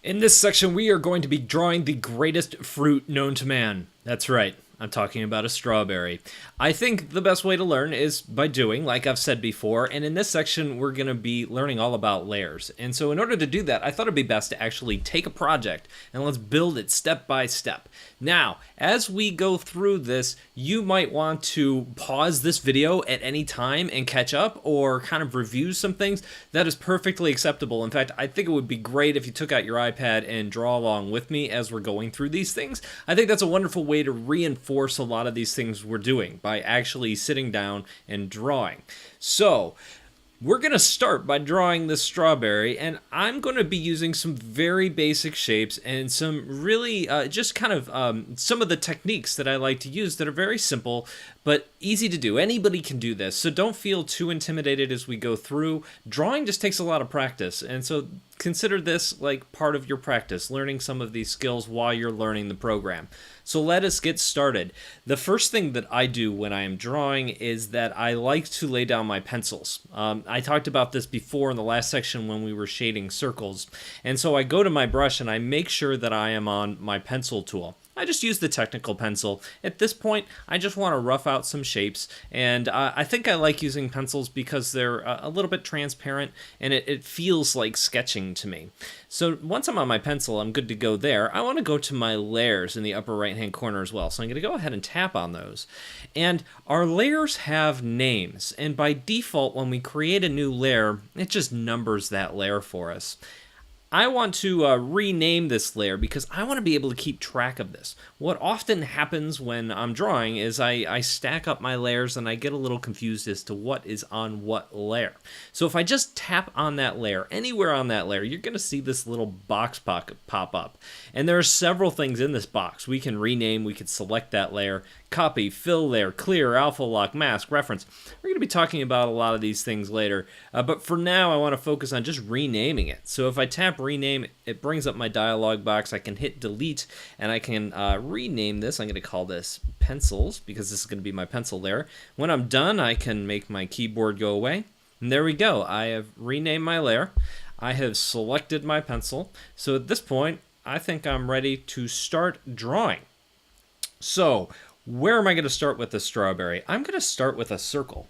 In this section, we are going to be drawing the greatest fruit known to man. That's right, I'm talking about a strawberry. I think the best way to learn is by doing, like I've said before, and in this section, we're going to be learning all about layers. And so in order to do that, I thought it'd be best to actually take a project and let's build it step by step. Now, as we go through this, you might want to pause this video at any time and catch up or kind of review some things. That is perfectly acceptable. In fact, I think it would be great if you took out your iPad and draw along with me as we're going through these things. I think that's a wonderful way to reinforce a lot of these things we're doing by actually sitting down and drawing. So, we're going to start by drawing this strawberry, and I'm going to be using some very basic shapes and some really just kind of some of the techniques that I like to use that are very simple but easy to do. Anybody can do this, so don't feel too intimidated as we go through. Drawing just takes a lot of practice, and so consider this like part of your practice, learning some of these skills while you're learning the program. So let us get started. The first thing that I do when I am drawing is that I like to lay down my pencils. I talked about this before in the last section when we were shading circles. And so I go to my brush and I make sure that I am on my pencil tool. I just use the technical pencil. At this point, I just want to rough out some shapes, and I think I like using pencils because they're a little bit transparent, and it feels like sketching to me. So once I'm on my pencil, I'm good to go there. I want to go to my layers in the upper right-hand corner as well, so I'm going to go ahead and tap on those. And our layers have names, and by default, when we create a new layer, it just numbers that layer for us. I want to rename this layer because I want to be able to keep track of this. What often happens when I'm drawing is I stack up my layers and I get a little confused as to what is on what layer. So if I just tap on that layer, anywhere on that layer, you're going to see this little box pop up. And there are several things in this box. We can rename, we can select that layer, copy, fill layer, clear, alpha lock, mask, reference. We're going to be talking about a lot of these things later, but for now I want to focus on just renaming it. So if I tap rename, it brings up my dialog box. I can hit delete and I can rename this. I'm going to call this pencils because this is going to be my pencil layer. When I'm done, I can make my keyboard go away. And there we go. I have renamed my layer. I have selected my pencil. So at this point, I think I'm ready to start drawing. So where am I going to start with the strawberry? I'm going to start with a circle.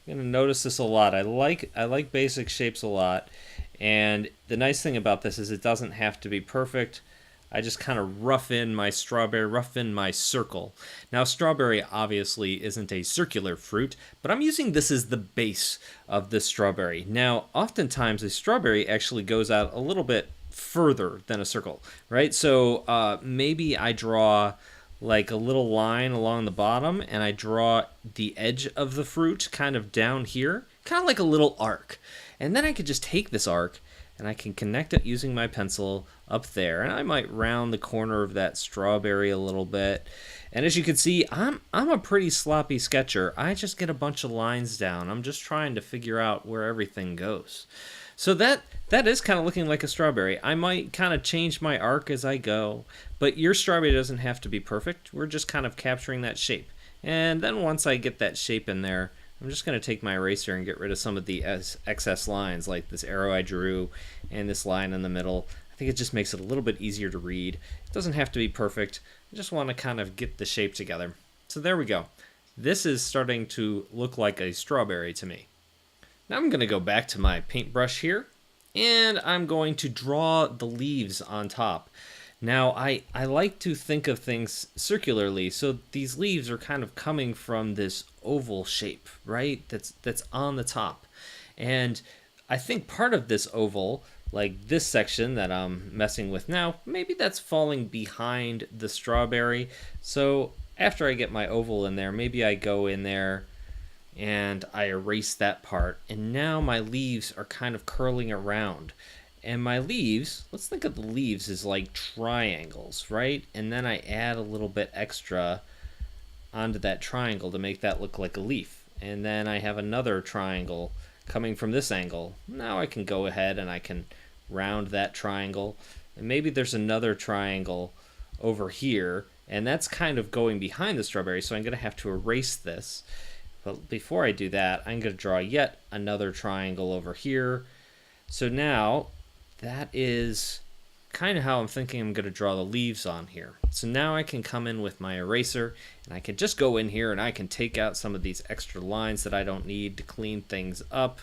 You're going to notice this a lot. I like basic shapes a lot. And the nice thing about this is it doesn't have to be perfect. I just kind of rough in my strawberry, rough in my circle. Now, strawberry obviously isn't a circular fruit, but I'm using this as the base of this strawberry. Now, oftentimes a strawberry actually goes out a little bit further than a circle, right? So maybe I draw like a little line along the bottom and I draw the edge of the fruit kind of down here, kind of like a little arc. And then I could just take this arc and I can connect it using my pencil up there. And I might round the corner of that strawberry a little bit. And as you can see, I'm a pretty sloppy sketcher. I just get a bunch of lines down. I'm just trying to figure out where everything goes. So that is kind of looking like a strawberry. I might kind of change my arc as I go, but your strawberry doesn't have to be perfect. We're just kind of capturing that shape. And then once I get that shape in there, I'm just going to take my eraser and get rid of some of the excess lines, like this arrow I drew and this line in the middle. I think it just makes it a little bit easier to read. It doesn't have to be perfect. I just want to kind of get the shape together. So there we go. This is starting to look like a strawberry to me. Now I'm going to go back to my paintbrush here, and I'm going to draw the leaves on top. Now, I like to think of things circularly, so these leaves are kind of coming from this oval shape, right? That's on the top. And I think part of this oval, like this section that I'm messing with now, maybe that's falling behind the strawberry. So after I get my oval in there, maybe I go in there and I erase that part, and now my leaves are kind of curling around. And my leaves, let's think of the leaves as like triangles, right? And then I add a little bit extra onto that triangle to make that look like a leaf. And then I have another triangle coming from this angle. Now I can go ahead and I can round that triangle. And maybe there's another triangle over here, and that's kind of going behind the strawberry, so I'm going to have to erase this. But before I do that, I'm going to draw yet another triangle over here. So now that is kind of how I'm thinking I'm going to draw the leaves on here. So now I can come in with my eraser and I can just go in here and I can take out some of these extra lines that I don't need to clean things up.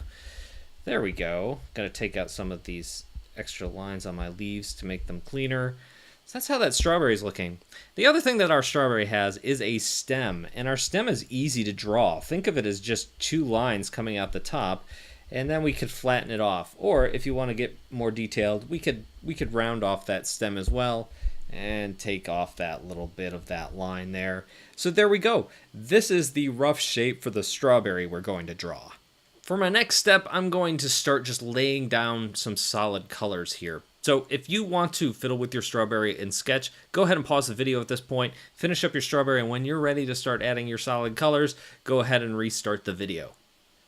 There we go. Going to take out some of these extra lines on my leaves to make them cleaner. So that's how that strawberry is looking. The other thing that our strawberry has is a stem, and our stem is easy to draw. Think of it as just 2 lines coming out the top, and then we could flatten it off. Or if you want to get more detailed, we could round off that stem as well and take off that little bit of that line there. So there we go. This is the rough shape for the strawberry we're going to draw. For my next step, I'm going to start just laying down some solid colors here. So if you want to fiddle with your strawberry in Sketch, go ahead and pause the video at this point, finish up your strawberry, and when you're ready to start adding your solid colors, go ahead and restart the video.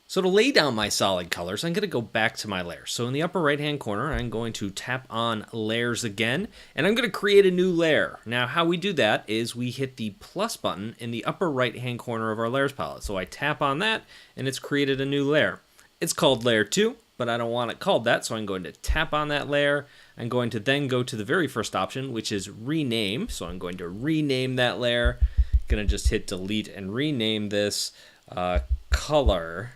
So to lay down my solid colors, I'm going to go back to my layers. So in the upper right hand corner, I'm going to tap on layers again, and I'm going to create a new layer. Now how we do that is we hit the plus button in the upper right hand corner of our layers palette. So I tap on that, and it's created a new layer. It's called layer 2, but I don't want it called that, so I'm going to tap on that layer. I'm going to then go to the very first option, which is rename. So I'm going to rename that layer. I'm going to just hit delete and rename this color.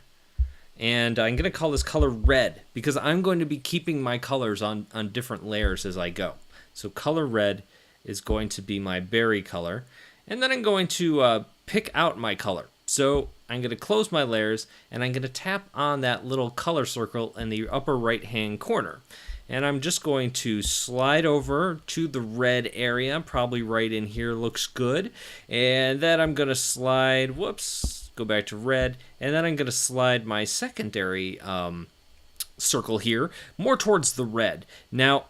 And I'm going to call this color red because I'm going to be keeping my colors on different layers as I go. So color red is going to be my berry color. And then I'm going to pick out my color. So I'm going to close my layers and I'm going to tap on that little color circle in the upper right hand corner. And I'm just going to slide over to the red area, probably right in here looks good. And then I'm going to slide, go back to red, and then I'm going to slide my secondary circle here more towards the red. Now,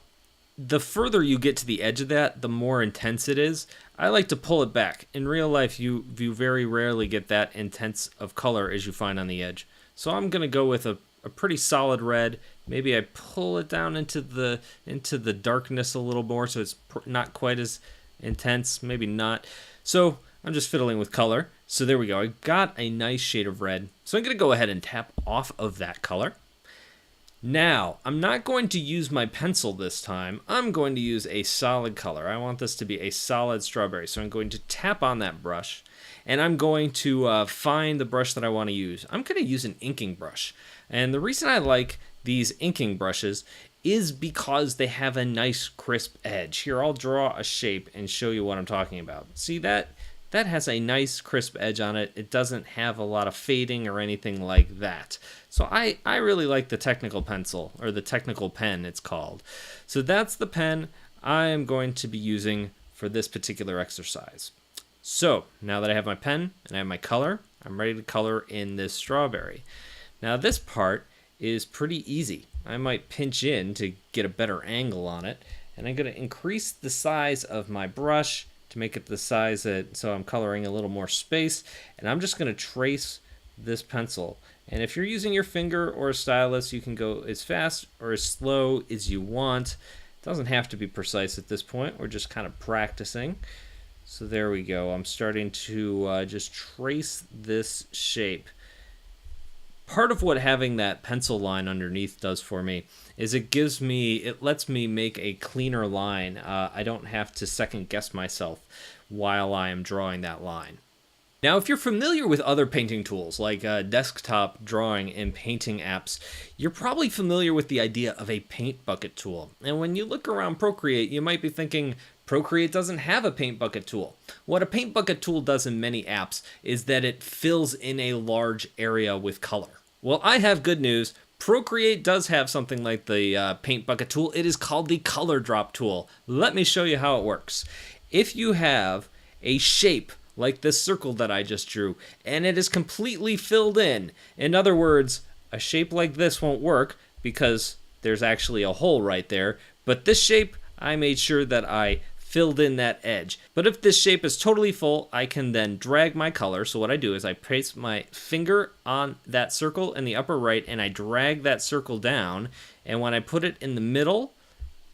the further you get to the edge of that, the more intense it is. I like to pull it back. In real life, you very rarely get that intense of color as you find on the edge. So I'm going to go with a pretty solid red. Maybe I pull it down into the darkness a little more so it's not quite as intense, maybe not. So I'm just fiddling with color. So there we go. I got a nice shade of red. So I'm going to go ahead and tap off of that color. Now, I'm not going to use my pencil this time. I'm going to use a solid color. I want this to be a solid strawberry. So I'm going to tap on that brush, and I'm going to find the brush that I want to use. I'm going to use an inking brush. And the reason I like these inking brushes is because they have a nice crisp edge. Here, I'll draw a shape and show you what I'm talking about. See that? That has a nice crisp edge on it. It doesn't have a lot of fading or anything like that. So I really like the technical pencil, or the technical pen it's called. So that's the pen I am going to be using for this particular exercise. So now that I have my pen and I have my color, I'm ready to color in this strawberry. Now this part is pretty easy. I might pinch in to get a better angle on it, and I'm going to increase the size of my brush to make it the size that, so I'm coloring a little more space, and I'm just going to trace this pencil. And if you're using your finger or a stylus, you can go as fast or as slow as you want. It doesn't have to be precise at this point. We're just kind of practicing. So there we go. I'm starting to just trace this shape. Part of what having that pencil line underneath does for me is it lets me make a cleaner line. I don't have to second guess myself while I am drawing that line. Now, if you're familiar with other painting tools like desktop drawing and painting apps, you're probably familiar with the idea of a paint bucket tool. And when you look around Procreate, you might be thinking, Procreate doesn't have a paint bucket tool. What a paint bucket tool does in many apps is that it fills in a large area with color. Well, I have good news. Procreate does have something like the paint bucket tool. It is called the color drop tool. Let me show you how it works. If you have a shape like this circle that I just drew, and it is completely filled in other words, a shape like this won't work because there's actually a hole right there, but this shape, I made sure that I filled in that edge. But if this shape is totally full, I can then drag my color. So what I do is I place my finger on that circle in the upper right, and I drag that circle down, and when I put it in the middle,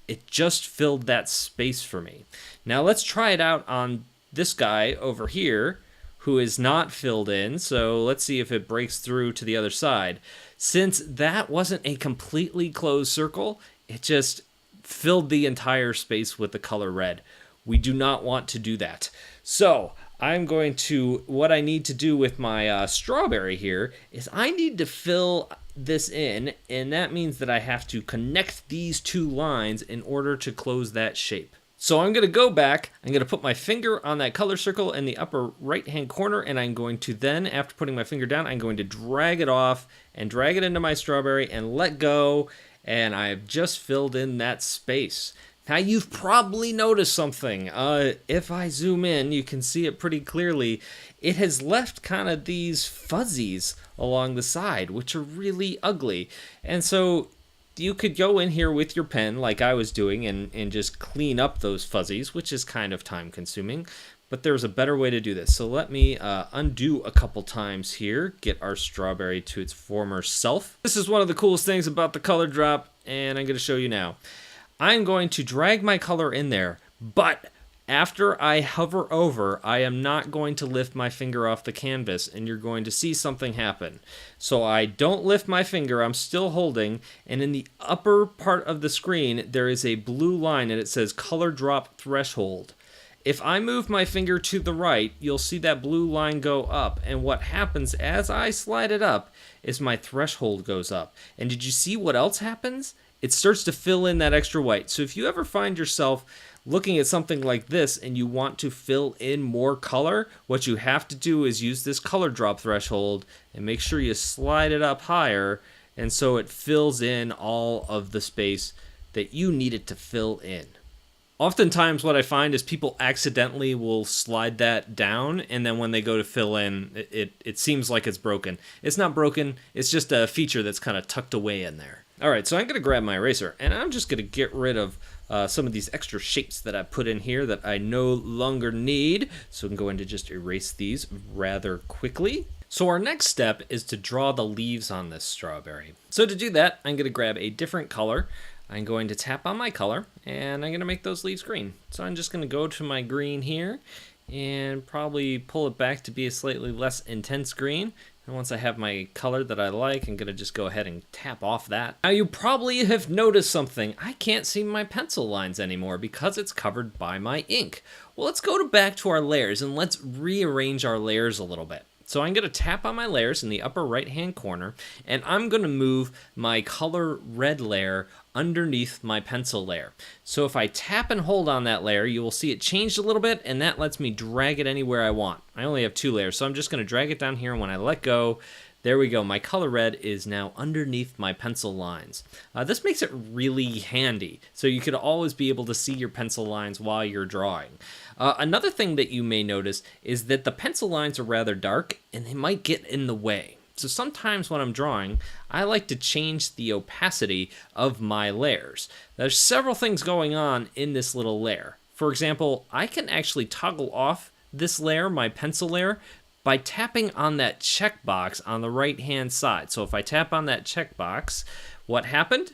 it just filled that space for me. Now let's try it out on this guy over here who is not filled in. So let's see if it breaks through to the other side. Since that wasn't a completely closed circle, it just filled the entire space with the color red. We do not want to do that. So what I need to do with my strawberry here is I need to fill this in, and that means that I have to connect these two lines in order to close that shape. So I'm going to go back, I'm going to put my finger on that color circle in the upper right hand corner, and I'm going to then, after putting my finger down, I'm going to drag it off and drag it into my strawberry and let go, and I've just filled in that space. Now you've probably noticed something. If I zoom in, you can see it pretty clearly. It has left kind of these fuzzies along the side, which are really ugly. And so you could go in here with your pen like I was doing and just clean up those fuzzies, which is kind of time consuming. But there's a better way to do this. So let me undo a couple times here, get our strawberry to its former self. This is one of the coolest things about the color drop, and I'm going to show you now. I'm going to drag my color in there, but after I hover over, I am not going to lift my finger off the canvas, and you're going to see something happen. So I don't lift my finger, I'm still holding, and in the upper part of the screen, there is a blue line, and it says Color Drop Threshold. If I move my finger to the right, you'll see that blue line go up, and what happens as I slide it up is my threshold goes up. And did you see what else happens? It starts to fill in that extra white. So if you ever find yourself looking at something like this and you want to fill in more color, what you have to do is use this color drop threshold and make sure you slide it up higher, and so it fills in all of the space that you need it to fill in. Oftentimes what I find is people accidentally will slide that down, and then when they go to fill in, it seems like it's broken. It's not broken, it's just a feature that's kind of tucked away in there. Alright, so I'm going to grab my eraser, and I'm just going to get rid of some of these extra shapes that I put in here that I no longer need. So I'm going to just erase these rather quickly. So our next step is to draw the leaves on this strawberry. So to do that, I'm going to grab a different color. I'm going to tap on my color, and I'm going to make those leaves green. So I'm just going to go to my green here, and probably pull it back to be a slightly less intense green. And once I have my color that I like, I'm going to just go ahead and tap off that. Now you probably have noticed something. I can't see my pencil lines anymore because it's covered by my ink. Well, let's go back to our layers, and let's rearrange our layers a little bit. So I'm going to tap on my layers in the upper right hand corner, and I'm going to move my color red layer underneath my pencil layer. So if I tap and hold on that layer, you will see it changed a little bit, and that lets me drag it anywhere I want. I only have 2 layers, so I'm just going to drag it down here, and when I let go, there we go. My color red is now underneath my pencil lines. This makes it really handy, so you could always be able to see your pencil lines while you're drawing. Another thing that you may notice is that the pencil lines are rather dark, and they might get in the way. So sometimes when I'm drawing, I like to change the opacity of my layers. There's several things going on in this little layer. For example, I can actually toggle off this layer, my pencil layer, by tapping on that checkbox on the right-hand side. So if I tap on that checkbox, what happened?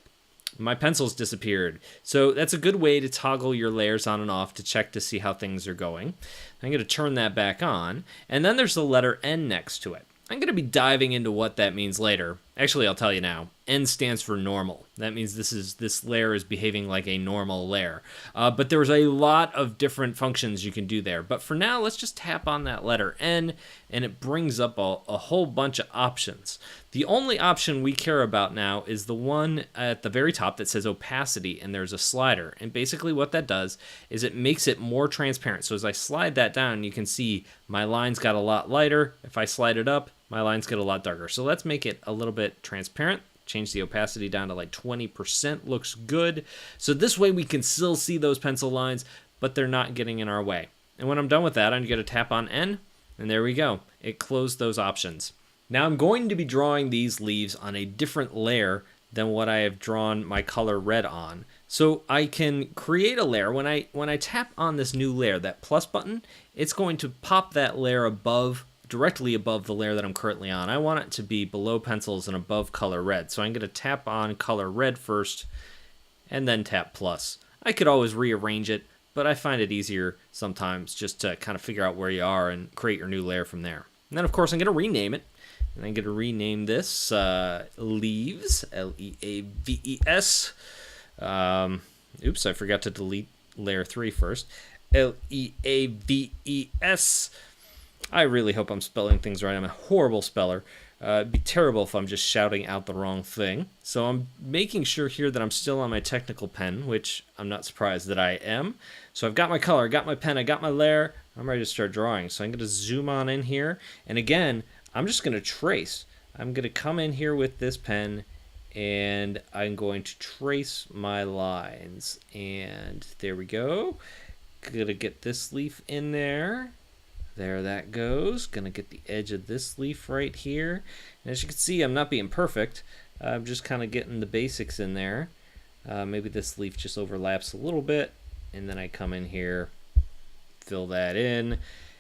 My pencils disappeared. So that's a good way to toggle your layers on and off to check to see how things are going. I'm going to turn that back on, and then there's the letter N next to it. I'm going to be diving into what that means later. Actually, I'll tell you now. N stands for normal. That means this layer is behaving like a normal layer. But there's a lot of different functions you can do there. But for now, let's just tap on that letter N, and it brings up a whole bunch of options. The only option we care about now is the one at the very top that says opacity, and there's a slider. And basically what that does is it makes it more transparent. So as I slide that down, you can see my lines got a lot lighter. If I slide it up, my lines get a lot darker. So let's make it a little bit transparent. Change the opacity down to like 20%. Looks good. So this way we can still see those pencil lines, but they're not getting in our way. And when I'm done with that, I'm going to tap on N, and there we go. It closed those options. Now I'm going to be drawing these leaves on a different layer than what I have drawn my color red on. So I can create a layer. When I tap on this new layer, that plus button, it's going to pop that layer directly above the layer that I'm currently on. I want it to be below pencils and above color red. So I'm going to tap on color red first and then tap plus. I could always rearrange it, but I find it easier sometimes just to kind of figure out where you are and create your new layer from there. And then of course I'm going to rename it. And I'm going to rename this Leaves, L-E-A-V-E-S. Oops, I forgot to delete layer 3 first. Leaves. I really hope I'm spelling things right. I'm a horrible speller. It'd be terrible if I'm just shouting out the wrong thing. So I'm making sure here that I'm still on my technical pen, which I'm not surprised that I am. So I've got my color, I got my pen, I got my layer. I'm ready to start drawing. So I'm going to zoom on in here. And again, I'm just going to trace. I'm going to come in here with this pen and I'm going to trace my lines. And there we go. Gonna get this leaf in there. There that goes. Gonna get the edge of this leaf right here. And as you can see, I'm not being perfect. I'm just kind of getting the basics in there. Maybe this leaf just overlaps a little bit. And then I come in here, fill that in.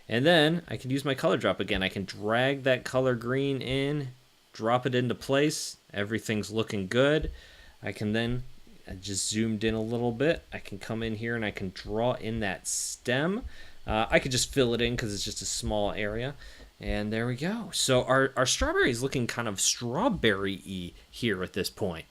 And then I can use my color drop again. I can drag that color green in, drop it into place. Everything's looking good. I can then, I just zoomed in a little bit. I can come in here and I can draw in that stem. I could just fill it in because it's just a small area. And there we go. So our strawberry is looking kind of strawberry-y here at this point.